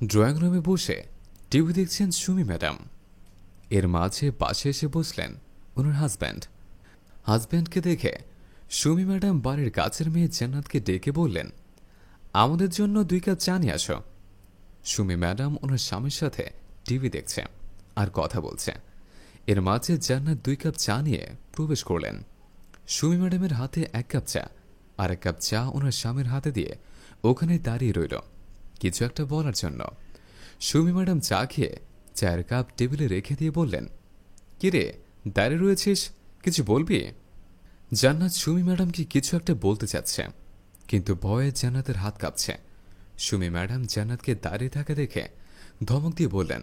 Drawing রুমে বসে TV দেখছেন সুমি ম্যাডাম। এর মাঝে পাশে এসে বসলেন ওনার হাজব্যান্ডকে দেখে সুমি ম্যাডাম বাড়ির কাছের মেয়ে জান্নাতকে ডেকে বললেন, আমাদের জন্য 2 কাপ চা নিয়ে আসো। সুমি ম্যাডাম ওনার স্বামীর সাথে টিভি দেখছে আর কথা বলছে। এর মাঝে জান্নাত 2 কাপ চা নিয়ে প্রবেশ করলেন। সুমি ম্যাডামের হাতে 1 কাপ চা আর 1 কাপ চা ওনার স্বামীর হাতে দিয়ে ওখানে দাঁড়িয়ে রইল কিছু একটা বলার জন্য। সুমি ম্যাডাম চা খেয়ে চায়ের কাপ টেবিলে রেখে দিয়ে বললেন, কিরে দাঁড়িয়ে রয়েছিস, কিছু বলবি? জান্নাত সুমি ম্যাডামকে কিছু একটা বলতে চাচ্ছে, কিন্তু ভয়ে জান্নাতের হাত কাঁপছে। সুমি ম্যাডাম জান্নাতকে দাঁড়িয়ে থাকা দেখে ধমক দিয়ে বললেন,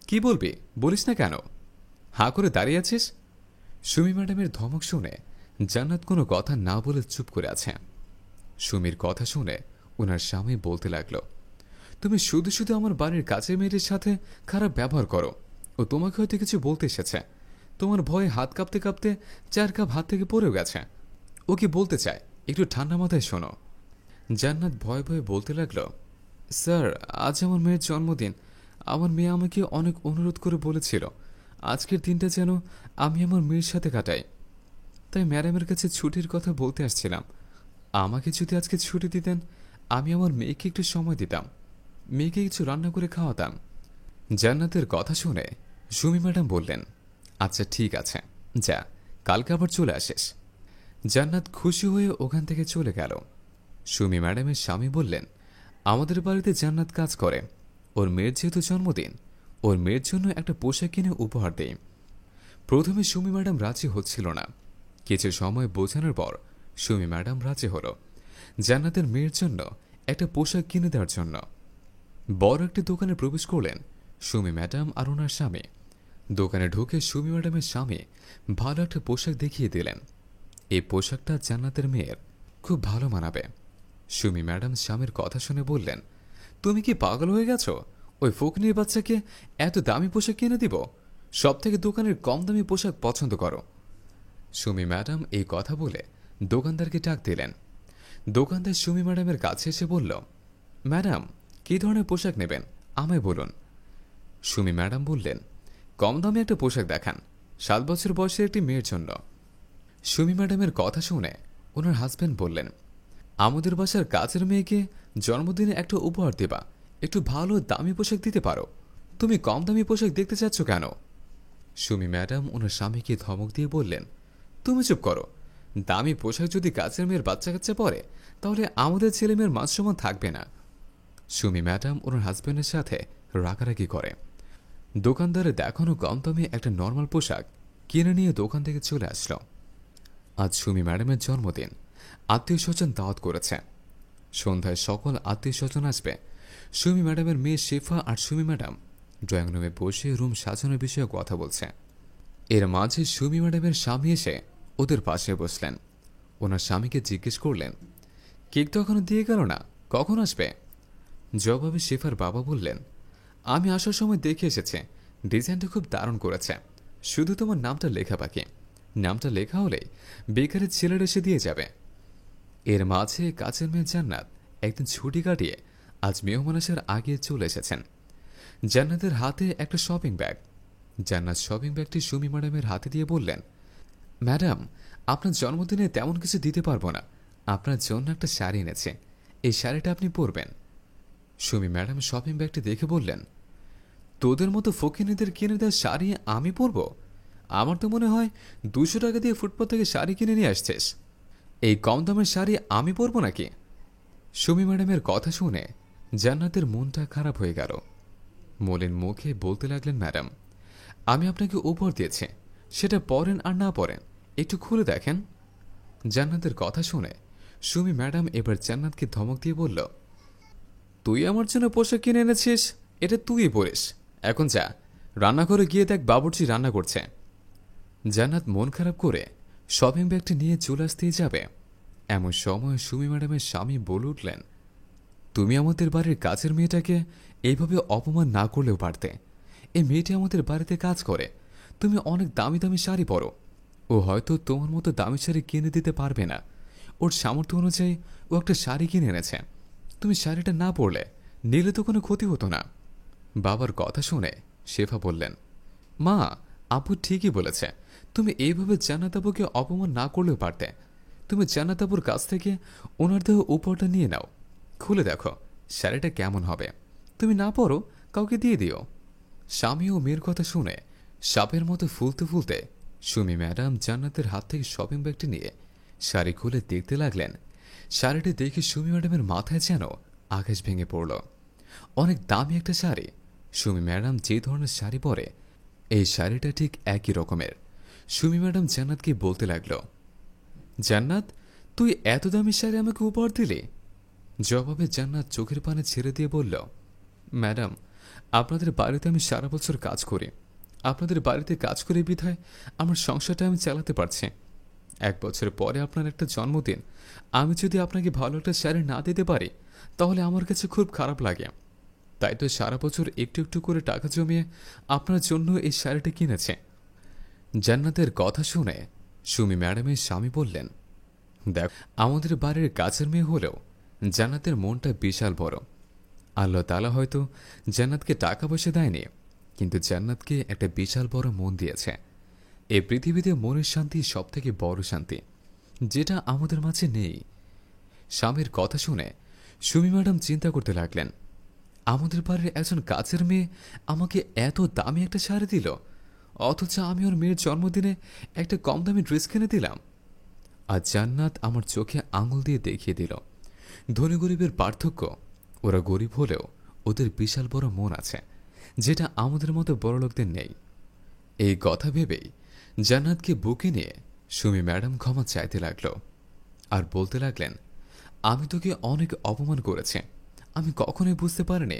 কি বলবি, বলিস না কেন, হাঁ করে দাঁড়িয়ে আছিস? সুমি ম্যাডামের ধমক শুনে জান্নাত কোনো কথা না বলে চুপ করে আছে। সুমির কথা শুনে ওনার স্বামী বলতে লাগলো, তুমি শুধু শুধু আমার বাড়ির কাছের মেয়েটির সাথে খারাপ ব্যবহার করো। ও তোমাকে হয়তো কিছু বলতে এসেছে, তোমার ভয়ে হাত কাঁপতে কাঁপতে 4 কাপ হাত থেকে পড়েও গেছে। ও কি বলতে চায় একটু ঠান্ডা মাথায় শোনো। জান্নাত ভয়ে ভয়ে বলতে লাগলো, স্যার আজ আমার মেয়ের জন্মদিন। আমার মেয়ে আমাকে অনেক অনুরোধ করে বলেছিল আজকের দিনটা যেন আমি আমার মেয়ের সাথে কাটাই, তাই ম্যাডামের কাছে ছুটির কথা বলতে আসছিলাম। আমাকে যদি আজকে ছুটি দিতেন আমি আমার মেয়েকে একটু সময় দিতাম, মেয়েকে কিছু রান্না করে খাওয়াতাম। জান্নাতের কথা শুনে সুমি ম্যাডাম বললেন, আচ্ছা ঠিক আছে, যা কালকে আবার চলে আসিস। জান্নাত খুশি হয়ে ওখান থেকে চলে গেল। সুমি ম্যাডামের স্বামী বললেন, আমাদের বাড়িতে জান্নাত কাজ করে, ওর মেয়ের যেহেতু জন্মদিন ওর মেয়ের জন্য একটা পোশাক কিনে উপহার দেই। প্রথমে সুমি ম্যাডাম রাজি হচ্ছিল না, কিছু সময় বোঝানোর পর সুমি ম্যাডাম রাজি হল জান্নাতের মেয়ের জন্য একটা পোশাক কিনে দেওয়ার জন্য। বড় একটি দোকানে প্রবেশ করলেন সুমি ম্যাডাম আর ওনার স্বামী। দোকানে ঢুকে সুমি ম্যাডামের স্বামী ভালো একটা পোশাক দেখিয়ে দিলেন। এই পোশাকটা জান্নাতের মেয়ের খুব ভালো মানাবে। সুমি ম্যাডাম স্বামীর কথা শুনে বললেন, তুমি কি পাগল হয়ে গেছো? ওই ফকিনীর বাচ্চাকে এত দামি পোশাক কিনে দিব? সব থেকে দোকানের কম দামি পোশাক পছন্দ করো। সুমি ম্যাডাম এই কথা বলে দোকানদারকে ডাক দিলেন। দোকানদার সুমি ম্যাডামের কাছে এসে বলল, ম্যাডাম কি ধরনের পোশাক নেবেন আমায় বলুন। সুমি ম্যাডাম বললেন, কম দামে একটা পোশাক দেখান, 7 বছর বয়সের একটি মেয়ের জন্য। সুমি ম্যাডামের কথা শুনে ওনার হাজব্যান্ড বললেন, আমাদের বাসার কাজের মেয়েকে জন্মদিনে একটা উপহার দেবা, একটু ভালো দামি পোশাক দিতে পারো, তুমি কম দামি পোশাক দেখতে চাচ্ছ কেন? সুমি ম্যাডাম ওনার স্বামীকে ধমক দিয়ে বললেন, তুমি চুপ করো, দামি পোশাক যদি কাজের মেয়ের বাচ্চা কাচ্চা পরে তাহলে আমাদের ছেলে মেয়ের মান সম্মান থাকবে না। সুমি ম্যাডাম ওনার হাজব্যান্ডের সাথে রাগারাগি করে। দোকানদারে দেখানো কম দামে একটা নর্মাল পোশাক কিনে নিয়ে দোকান থেকে চলে আসলো। আজ সুমি ম্যাডামের জন্মদিন, আত্মীয় স্বজন দাওয়াত করেছে। সন্ধ্যায় সকল আত্মীয় স্বজন আসবে। সুমি ম্যাডামের মেয়ে শেফা আর সুমি ম্যাডাম ড্রয়িং রুমে বসে রুম সাজানোর বিষয়ে কথা বলছে। এর মাঝে সুমি ম্যাডামের স্বামী এসে ওদের পাশে বসলেন। ওনার স্বামীকে জিজ্ঞেস করলেন, কেক তো এখনো দিয়ে গেল না, কখন আসবে? জবাবে শেফার বাবা বললেন, আমি আসার সময় দেখে এসেছে, ডিজাইনটা খুব দারুণ করেছে, শুধু তোমার নামটা লেখা বাকি, নামটা লেখা হলেই বেকারের ছেলেরা এসে দিয়ে যাবে। এর মাঝে কাছের মেয়ে জান্নাত একদিন ছুটি কাটিয়ে আজ মেহমান আসার আগে চলে এসেছেন। জান্নাতের হাতে একটা শপিং ব্যাগ। জান্নাত শপিং ব্যাগটি সুমি ম্যাডামের হাতে দিয়ে বললেন, ম্যাডাম আপনার জন্মদিনে তেমন কিছু দিতে পারবো না, আপনার জন্য একটা শাড়ি এনেছে, এই শাড়িটা আপনি পরবেন। সুমি ম্যাডাম শপিং ব্যাগটি দেখে বললেন, তোদের মতো ফকিনীদের কিনে দেওয়া শাড়ি আমি পরব? আমার তো মনে হয় 200 টাকা দিয়ে ফুটপাত থেকে শাড়ি কিনে নিয়ে আসছিস, এই কম দামের শাড়ি আমি পরব নাকি? সুমি ম্যাডামের কথা শুনে জান্নাতের মনটা খারাপ হয়ে গেল। মলিন মুখে বলতে লাগলেন, ম্যাডাম আমি আপনাকে উপহার দিয়েছি, সেটা পরেন আর না পরেন একটু খুলে দেখেন। জান্নাতের কথা শুনে সুমি ম্যাডাম এবার জান্নাতকে ধমক দিয়ে বলল, তুই আমার জন্য পোশাক কিনে এনেছিস, এটা তুই পরিস, এখন যা রান্নাঘরে গিয়ে দেখ বাবুর্চি রান্না করছে। জান্নাত মন খারাপ করে শপিং ব্যাগটি নিয়ে চলে আসতেই যাবে, এমন সময় সুমি ম্যাডামের স্বামী বলে উঠলেন, তুমি আমাদের বাড়ির কাজের মেয়েটাকে এইভাবে অপমান না করলেও পারতে। এই মেয়েটি আমাদের বাড়িতে কাজ করে, তুমি অনেক দামি দামি শাড়ি পরো, ও হয়তো তোমার মতো দামি শাড়ি কিনে দিতে পারবে না, ওর সামর্থ্য অনুযায়ী ও একটা শাড়ি কিনে এনেছে, তুমি শাড়িটা না পরলে নিলে তো কোনো ক্ষতি হতো না। বাবার কথা শুনে শেফা বললেন, মা, আপু ঠিকই বলেছে। তুমি এইভাবে জান্নাত আপুকে অপমান না করলেও পারতে। তুমি জান্নাত আপুর কাছ থেকে ওনার দেহ উপরটা নিয়ে নাও, খুলে দেখো শাড়িটা কেমন হবে। তুমি না পরো, কাউকে দিয়ে দিও। স্বামী ও মেয়ের কথা শুনে সাপের মতো ফুলতে ফুলতে সুমি ম্যাডাম জান্নাতের হাত থেকে শপিং ব্যাগটি নিয়ে শাড়ি খুলে দেখতে লাগলেন। শাড়িটি দেখে সুমি ম্যাডামের মাথায় যেন আকাশ ভেঙে পড়ল। অনেক দামি একটা শাড়ি। সুমি ম্যাডাম যে ধরনের শাড়ি পরে, এই শাড়িটা ঠিক একই রকমের। সুমি ম্যাডাম জান্নাতকে বলতে লাগল, জান্নাত, তুই এত দামি শাড়ি আমাকে উপহার দিলি? জবাবে জান্নাত চোখের পানে ছেড়ে দিয়ে বলল, ম্যাডাম, আপনাদের বাড়িতে আমি সারা বছর কাজ করি। আপনাদের বাড়িতে কাজ করে বিধায় আমার সংসারটা আমি চালাতে পারছি। 1 বছর পরে আপনার একটা জন্মদিন, আমি যদি আপনাকে ভালো একটা শাড়ি না দিতে পারি তাহলে আমার কাছে খুব খারাপ লাগে। তাই তো সারা বছর একটু একটু করে টাকা জমিয়ে আপনার জন্য এই শাড়িটা কিনেছে। জান্নাতের কথা শুনে সুমি ম্যাডামের স্বামী বললেন, দেখ, আমাদের বাড়ির কাছের মেয়ে হলেও জান্নাতের মনটা বিশাল বড়। আল্লাহ তাআলা হয়তো জান্নাতকে টাকা পয়সা দেয়নি, কিন্তু জান্নাতকে একটা বিশাল বড় মন দিয়েছে। এই পৃথিবীতে মনের শান্তি সবথেকে বড় শান্তি, যেটা আমাদের মাঝে নেই। স্বামীর কথা শুনে সুমি ম্যাডাম চিন্তা করতে লাগলেন, আমাদের বাড়ির একজন কাছের মেয়ে আমাকে এত দামি একটা শাড়ি দিল, অথচ আমি ওর মেয়ের জন্মদিনে একটা কম দামি ড্রেস কিনে দিলাম। আর জান্নাত আমার চোখে আঙুল দিয়ে দেখিয়ে দিল, ধনী গরিবের পার্থক্য, ওরা গরিব হলেও ওদের বিশাল বড় মন আছে, যেটা আমাদের মতো বড়লোকদের নেই। এই কথা ভেবেই জান্নাতকে বুকে নিয়ে সুমি ম্যাডাম ক্ষমা চাইতে লাগল আর বলতে লাগলেন, আমি তোকে অনেক অপমান করেছি। আমি কখনোই বুঝতে পারিনি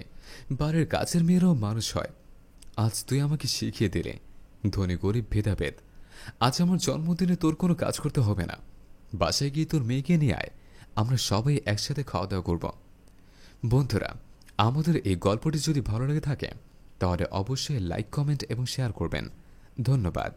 বাড়ির কাছের মেয়েরাও মানুষ হয়। আজ তুই আমাকে শিখিয়ে দিলে ধনী গরিব ভেদাভেদ। আজ আমার জন্মদিনে তোর কোনো কাজ করতে হবে না। বাসায় গিয়ে তোর মেয়েকে নিয়ে আয়, আমরা সবাই একসাথে খাওয়া দাওয়া করব। বন্ধুরা, আমাদের এই গল্পটি যদি ভালো লেগে থাকে তাহলে অবশ্যই লাইক, কমেন্ট এবং শেয়ার করবেন। ধন্যবাদ।